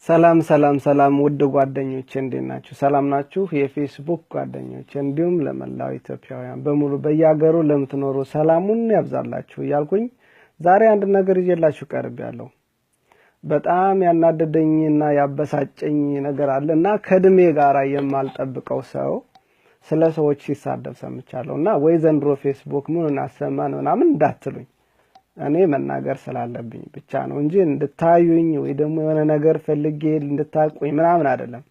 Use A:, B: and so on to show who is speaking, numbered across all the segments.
A: ሰላም ሰላም ሰላም ውድ ጓደኞቼ እንዴት ናችሁ? ሰላም ናችሁ? የፌስቡክ ጓደኞቼ እንዲሁም ለመላው ኢትዮጵያውያን በሙሉ በየሀገሩ ለምትኖሩ ሰላሙን ያብዛላችሁ እያልኩኝ ዛሬ አንድ ነገር ይዤላችሁ ቀርቤያለሁ። በጣም ያናደደኝና ያበሳጨኝ ነገር አለና ከድሜ ጋር የማልጠብቀው ሰው ስለ ሰዎች ሲሳደብ ሰምቻለሁና ወይ ዘንድሮ ፌስቡክ ምኑን አሰማን ምናምን እንዳትሉኝ እኔ መናገር ስላለብኝ ብቻ ነው እንጂ እንድታዩኝ ወይ ደግሞ የሆነ ነገር ፈልጌ እንድታቁኝ ምናምን አይደለም።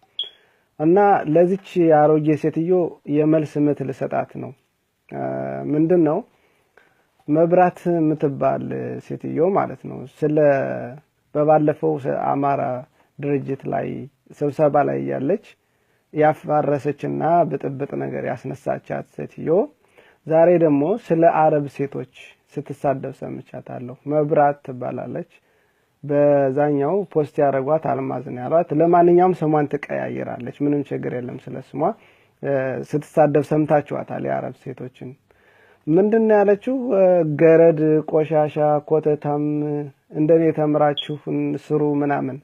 A: እና ለዚች አሮጌ ሴትዮ የመልስ ምት ልሰጣት ነው። ምንድነው መብራት ምትባል ሴትዮ ማለት ነው ስለ በባለፈው አማራ ድርጅት ላይ ስብሰባ ላይ ያለች ያፋረሰችና ብጥብጥ ነገር ያስነሳቻት ሴትዮ ዛሬ ደግሞ ስለ አረብ ሴቶች ስትሳደብ ሰምቻታለሁ። መብራት ትባላለች። በዛኛው ፖስት ያረጓት አልማዝ ነው ያሏት። ለማንኛውም ስሟን ትቀያየራለች፣ ምንም ችግር የለም። ስለስሟ ስትሳደብ ሰምታችኋታል። የአረብ ሴቶችን ምንድነው ያለችው? ገረድ፣ ቆሻሻ፣ ኮተታም እንደኔ ተምራችሁ ስሩ ምናምን።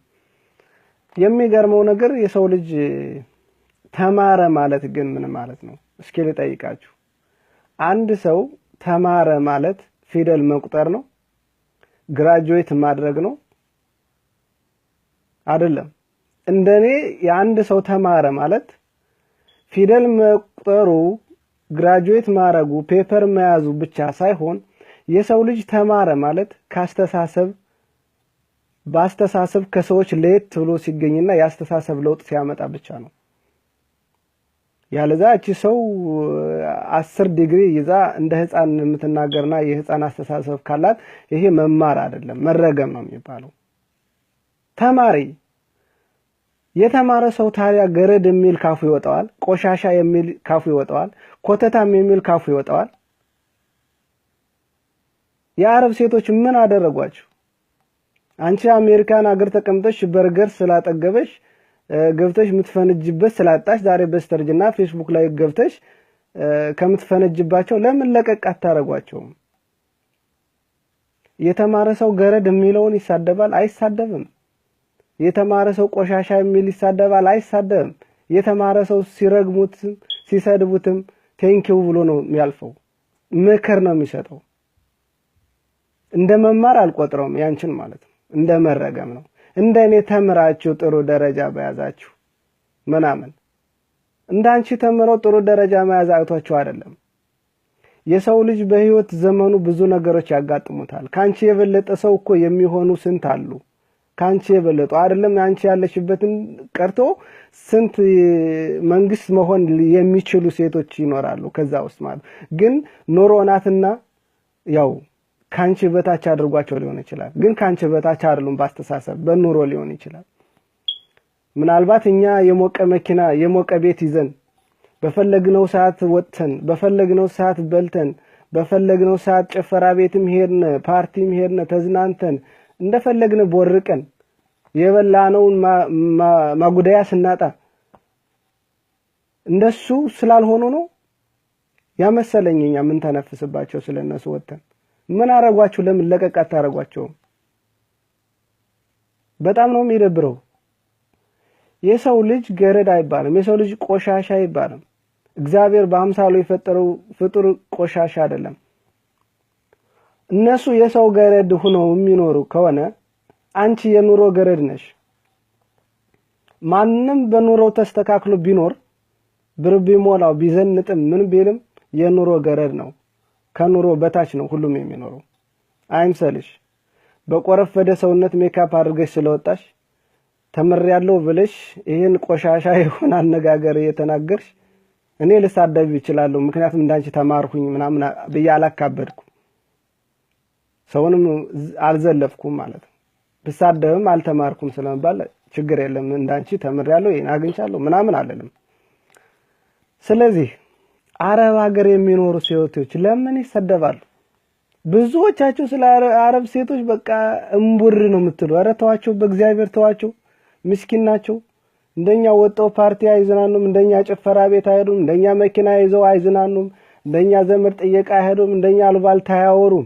A: የሚገርመው ነገር የሰው ልጅ ተማረ ማለት ግን ምን ማለት ነው? እስኪ ልጠይቃችሁ። አንድ ሰው ተማረ ማለት ፊደል መቁጠር ነው? ግራጁዌት ማድረግ ነው? አይደለም። እንደኔ የአንድ ሰው ተማረ ማለት ፊደል መቁጠሩ፣ ግራጁዌት ማድረጉ፣ ፔፐር መያዙ ብቻ ሳይሆን የሰው ልጅ ተማረ ማለት በአስተሳሰብ ከሰዎች ለየት ብሎ ሲገኝና የአስተሳሰብ ለውጥ ሲያመጣ ብቻ ነው። ያለዛ እቺ ሰው 10 ዲግሪ ይዛ እንደ ህፃን የምትናገርና የህፃን አስተሳሰብ ካላት ይሄ መማር አይደለም መረገም ነው የሚባለው። ተማሪ የተማረ ሰው ታዲያ ገረድ የሚል ካፉ ይወጣዋል፣ ቆሻሻ የሚል ካፉ ይወጣዋል፣ ኮተታም የሚል ካፉ ይወጣዋል። የአረብ ሴቶች ምን አደረጓችሁ? አንቺ አሜሪካን ሀገር ተቀምጠሽ በርገር ስላጠገበሽ ገብተሽ ምትፈነጅበት ስላጣሽ ዛሬ በስተርጅና ፌስቡክ ላይ ገብተሽ ከምትፈነጅባቸው ለምን ለቀቅ አታረጓቸው? የተማረ ሰው ገረድ የሚለውን ይሳደባል? አይሳደብም። የተማረ ሰው ቆሻሻ የሚል ይሳደባል? አይሳደብም። የተማረ ሰው ሲረግሙትም ሲሰድቡትም ቴንኪው ብሎ ነው የሚያልፈው፣ ምክር ነው የሚሰጠው። እንደ መማር አልቆጥረውም ያንቺን ማለት ነው፣ እንደ መረገም ነው። እንደኔ ተምራችሁ ጥሩ ደረጃ በያዛችሁ ምናምን እንዳንቺ ተምረው ጥሩ ደረጃ መያዝ አቅቷችሁ አይደለም። የሰው ልጅ በህይወት ዘመኑ ብዙ ነገሮች ያጋጥሙታል። ካንቺ የበለጠ ሰው እኮ የሚሆኑ ስንት አሉ። ካንቺ የበለጡ አይደለም አንቺ ያለሽበትን ቀርቶ ስንት መንግስት መሆን የሚችሉ ሴቶች ይኖራሉ ከዛ ውስጥ ማለት ግን ኖሮናትና ያው ካንቺ በታች አድርጓቸው ሊሆን ይችላል። ግን ካንቺ በታች አይደሉም ባስተሳሰብ በኑሮ ሊሆን ይችላል። ምናልባት እኛ የሞቀ መኪና የሞቀ ቤት ይዘን በፈለግነው ሰዓት ወጥተን በፈለግነው ሰዓት በልተን በፈለግነው ሰዓት ጭፈራ ቤትም ሄድን ፓርቲም ሄድን ተዝናንተን እንደፈለግነ ቦርቀን የበላነውን ማጉዳያ ስናጣ እንደሱ ስላልሆኑ ነው ያመሰለኝኛ ምን ተነፍስባቸው ስለነሱ ወጥተን ምን አረጋችሁ? ለምን ለቀቅ አታረጓቸው? በጣም ነው የሚደብረው። የሰው ልጅ ገረድ አይባልም፣ የሰው ልጅ ቆሻሻ አይባልም። እግዚአብሔር በአምሳሉ የፈጠረው ፍጡር ቆሻሻ አይደለም። እነሱ የሰው ገረድ ሆነው የሚኖሩ ከሆነ አንቺ የኑሮ ገረድ ነሽ። ማንንም በኑሮ ተስተካክሎ ቢኖር ብር ቢሞላው ቢዘንጥም ምን ቢልም የኑሮ ገረድ ነው። ከኑሮ በታች ነው ሁሉም የሚኖረው። አይምሰልሽ። በቆረፈደ ሰውነት ሜካፕ አድርገሽ ስለወጣሽ ተመሪያለሁ ብለሽ ይሄን ቆሻሻ ይሆን አነጋገር የተናገርሽ እኔ ልሳደብ ይችላል ምክንያቱም እንዳንቺ ተማርኩኝ ምናምን በያላካበድኩ ሰውንም አልዘለፍኩም ማለት ነው። ብሳደብም አልተማርኩም ስለማባል ችግር የለም እንዳንቺ ተመሪያለሁ ይሄን አግኝቻለሁ ምናምን አይደለም። ስለዚህ አረብ ሀገር የሚኖሩ ሴቶች ለምን ይሰደባሉ? ብዙዎቻችሁ ስለ አረብ ሴቶች በቃ እምቡር ነው የምትሉ። ኧረ ተዋቸው፣ በእግዚአብሔር ተዋቸው። ምስኪን ናቸው። እንደኛ ወጣው ፓርቲ አይዝናኑም፣ እንደኛ ጭፈራ ቤት አይሄዱም፣ እንደኛ መኪና ይዘው አይዝናኑም፣ እንደኛ ዘመድ ጥየቃ አይሄዱም፣ እንደኛ አልባልታ አያወሩም።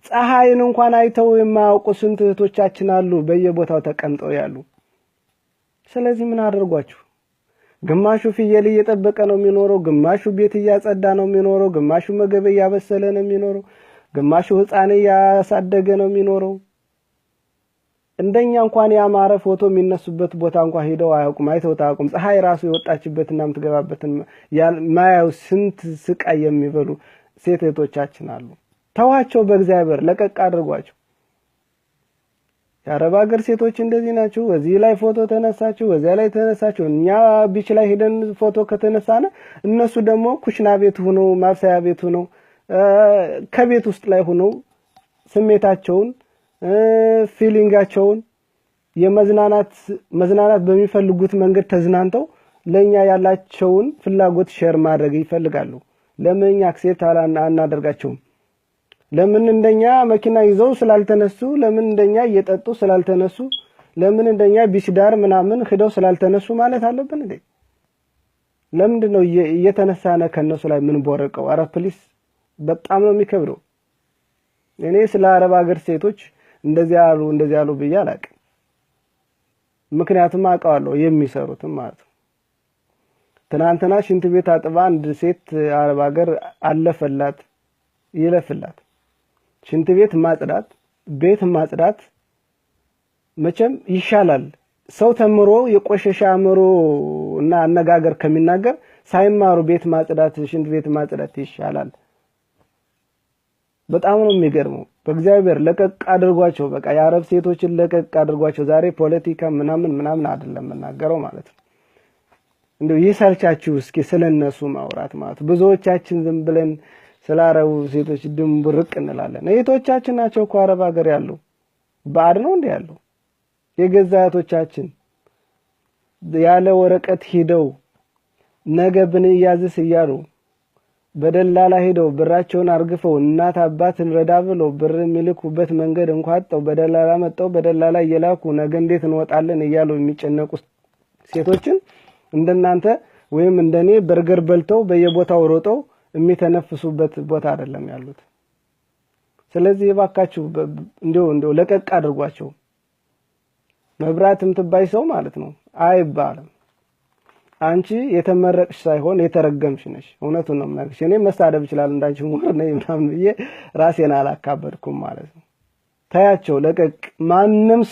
A: ፀሐይን እንኳን አይተው የማያውቁ ስንት እህቶቻችን አሉ በየቦታው ተቀምጠው ያሉ። ስለዚህ ምን አደርጓችሁ? ግማሹ ፍየል እየጠበቀ ነው የሚኖረው፣ ግማሹ ቤት እያጸዳ ነው የሚኖረው፣ ግማሹ ምግብ እያበሰለ ነው የሚኖረው፣ ግማሹ ህፃን እያሳደገ ነው የሚኖረው። እንደኛ እንኳን ያማረ ፎቶ የሚነሱበት ቦታ እንኳን ሄደው አያውቁም፣ አይተው አያውቁም። ፀሐይ ራሱ የወጣችበትና የምትገባበትን ማያው ስንት ስቃይ የሚበሉ ሴት እህቶቻችን አሉ። ተዋቸው፣ በእግዚአብሔር ለቀቅ አድርጓቸው። የአረብ ሀገር ሴቶች እንደዚህ ናቸው። እዚህ ላይ ፎቶ ተነሳችሁ፣ እዚያ ላይ ተነሳችሁ። እኛ ቢች ላይ ሄደን ፎቶ ከተነሳነ እነሱ ደግሞ ኩሽና ቤት ሆነው ማብሰያ ቤት ሆነው ከቤት ውስጥ ላይ ሆነው ስሜታቸውን ፊሊንጋቸውን መዝናናት በሚፈልጉት መንገድ ተዝናንተው ለኛ ያላቸውን ፍላጎት ሼር ማድረግ ይፈልጋሉ። ለምን አክሴፕት አናደርጋቸውም? ለምን እንደኛ መኪና ይዘው ስላልተነሱ፣ ለምን እንደኛ እየጠጡ ስላልተነሱ፣ ለምን እንደኛ ቢች ዳር ምናምን ሄደው ስላልተነሱ ማለት አለብን እንዴ? ለምንድነው እየተነሳነ ከነሱ ላይ ምን ቦረቀው? አረ ፕሊስ፣ በጣም ነው የሚከብደው። እኔ ስለ አረብ ሀገር ሴቶች እንደዚህ ያሉ ብዬ አላውቅም። ምክንያቱም አውቀዋለሁ የሚሰሩትም ማለት ነው። ትናንትና ሽንት ቤት አጥባ አንድ ሴት አረብ ሀገር አለፈላት ይለፍላት። ሽንት ቤት ማጽዳት፣ ቤት ማጽዳት መቼም ይሻላል። ሰው ተምሮ የቆሸሸ አእምሮ እና አነጋገር ከሚናገር ሳይማሩ ቤት ማጽዳት፣ ሽንት ቤት ማጽዳት ይሻላል። በጣም ነው የሚገርመው። በእግዚአብሔር ለቀቅ አድርጓቸው። በቃ የአረብ ሴቶችን ለቀቅ አድርጓቸው። ዛሬ ፖለቲካ ምናምን አይደለም መናገረው ማለት ነው። እንደው ይሰልቻችሁ እስኪ ስለነሱ ማውራት ማለት ነው። ብዙዎቻችን ዝም ብለን ስለ አረብ ሴቶች ድምብርቅ እንላለን። እህቶቻችን ናቸው እኮ አረብ ሀገር ያሉ። ባድ ነው እንዴ ያለው? የገዛ እህቶቻችን ያለ ወረቀት ሄደው ነገ ብንያዝስ እያሉ በደላላ ሄደው ብራቸውን አርግፈው እናት አባትን ረዳ ብለው ብር የሚልኩበት መንገድ እንኳን አጣው። በደላላ መጣው በደላላ እየላኩ ነገ እንዴት እንወጣለን እያሉ የሚጨነቁ ሴቶችን እንደናንተ ወይም እንደኔ በርገር በልተው በየቦታው ሮጠው የሚተነፍሱበት ቦታ አይደለም ያሉት። ስለዚህ እባካችሁ እንደው ለቀቅ አድርጓቸው። መብራትም ትባይ ሰው ማለት ነው አይባልም። አንቺ የተመረቅሽ ሳይሆን የተረገምሽ ነሽ። እውነቱን ነው የምናገርሽ። እኔ መሳደብ ይችላል እንዳንቺ ሞር ነኝ ምናምን ብዬ ራሴን አላካበድኩም ማለት ነው። ታያቸው ለቀቅ። ማንንም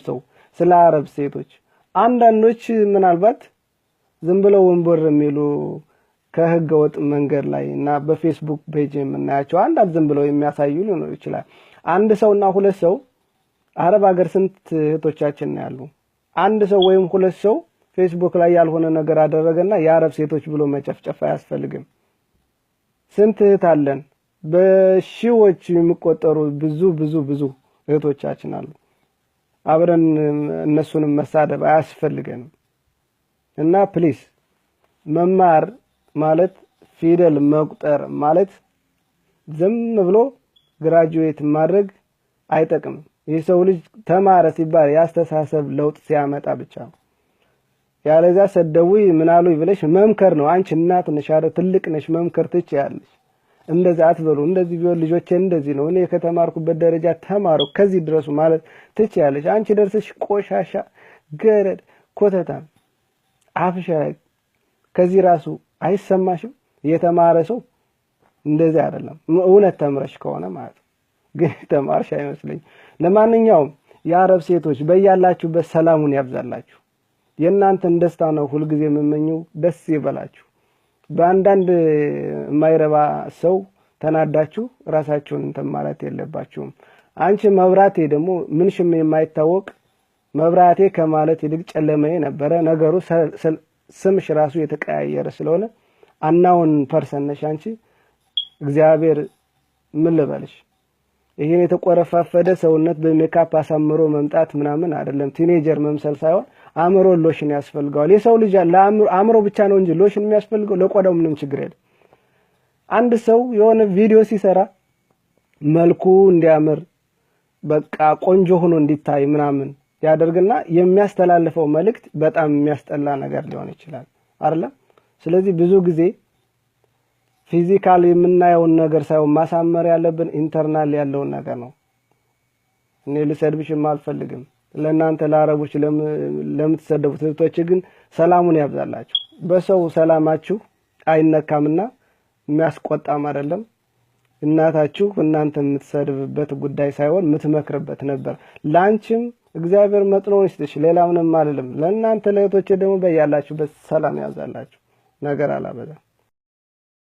A: ሰው ስለ አረብ ሴቶች አንዳንዶች ምናልባት ዝም ብለው ወንበር የሚሉ ከህገ ወጥ መንገድ ላይ እና በፌስቡክ ፔጅ የምናያቸው አንዳንድ ዝም ብለው የሚያሳዩ ሊሆን ይችላል። አንድ ሰውና ሁለት ሰው አረብ ሀገር ስንት እህቶቻችን ያሉ አንድ ሰው ወይም ሁለት ሰው ፌስቡክ ላይ ያልሆነ ነገር አደረገና የአረብ ሴቶች ብሎ መጨፍጨፍ አያስፈልግም። ስንት እህት አለን? በሺዎች የሚቆጠሩ ብዙ እህቶቻችን አሉ። አብረን እነሱንም መሳደብ አያስፈልገንም። እና ፕሊስ መማር ማለት ፊደል መቁጠር ማለት ዝም ብሎ ግራጁዌት ማድረግ አይጠቅም። የሰው ልጅ ተማረ ሲባል ያስተሳሰብ ለውጥ ሲያመጣ ብቻ ነው። ያለዛ ሰደውይ ምናሉ ይብለሽ መምከር ነው። አንቺ እናት ነሽ፣ ትልቅ ነሽ፣ መምከር ትችያለሽ። እንደዛ አትበሉ። እንደዚህ ቢሆን ልጆቼ እንደዚህ ነው፣ እኔ ከተማርኩበት ደረጃ ተማሩ ከዚህ ድረሱ ማለት ትችያለሽ። አንቺ ደርሰሽ ቆሻሻ ገረድ ኮተታ አፍሻ ከዚህ ራሱ አይሰማሽም? የተማረ ሰው እንደዚህ አይደለም። እውነት ተምረሽ ከሆነ ማለት ግን ተማርሽ አይመስልኝ። ለማንኛውም የአረብ ሴቶች በያላችሁበት ሰላሙን ያብዛላችሁ። የእናንተን ደስታ ነው ሁልጊዜ የምመኘው። ደስ ይበላችሁ። በአንዳንድ የማይረባ ሰው ተናዳችሁ ራሳችሁን እንትን ማለት የለባችሁም። አንቺ መብራቴ ደግሞ ምንሽም የማይታወቅ መብራቴ ከማለት ይልቅ ጨለማዬ ነበረ። ነገሩ ስምሽ ራሱ የተቀያየረ ስለሆነ አናውን ፐርሰን ነሽ አንቺ። እግዚአብሔር ምን ልበልሽ? ይሄን የተቆረፋፈደ ሰውነት በሜካፕ አሳምሮ መምጣት ምናምን አይደለም። ቲኔጀር መምሰል ሳይሆን አእምሮ ሎሽን ያስፈልጋል። የሰው ልጅ አእምሮ ብቻ ነው እንጂ ሎሽን የሚያስፈልገው ለቆዳው ምንም ችግር የለም። አንድ ሰው የሆነ ቪዲዮ ሲሰራ መልኩ እንዲያምር በቃ ቆንጆ ሆኖ እንዲታይ ምናምን ያደርግና የሚያስተላልፈው መልእክት በጣም የሚያስጠላ ነገር ሊሆን ይችላል አይደል? ስለዚህ ብዙ ጊዜ ፊዚካሊ የምናየውን ነገር ሳይሆን ማሳመር ያለብን ኢንተርናል ያለውን ነገር ነው። እኔ ልሰድብሽም አልፈልግም። ለእናንተ ለአረቦች ለምትሰደቡት እህቶች ግን ሰላሙን ያብዛላችሁ። በሰው ሰላማችሁ አይነካምና የሚያስቆጣም አይደለም። እናታችሁ እናንተ የምትሰድብበት ጉዳይ ሳይሆን የምትመክርበት ነበር። ላንቺም እግዚአብሔር መጥኖን ይስጥሽ፣ ሌላ ምንም አይደለም። ለእናንተ ለእህቶች ደግሞ በያላችሁበት ሰላም ያብዛላችሁ። ነገር አላበዛም።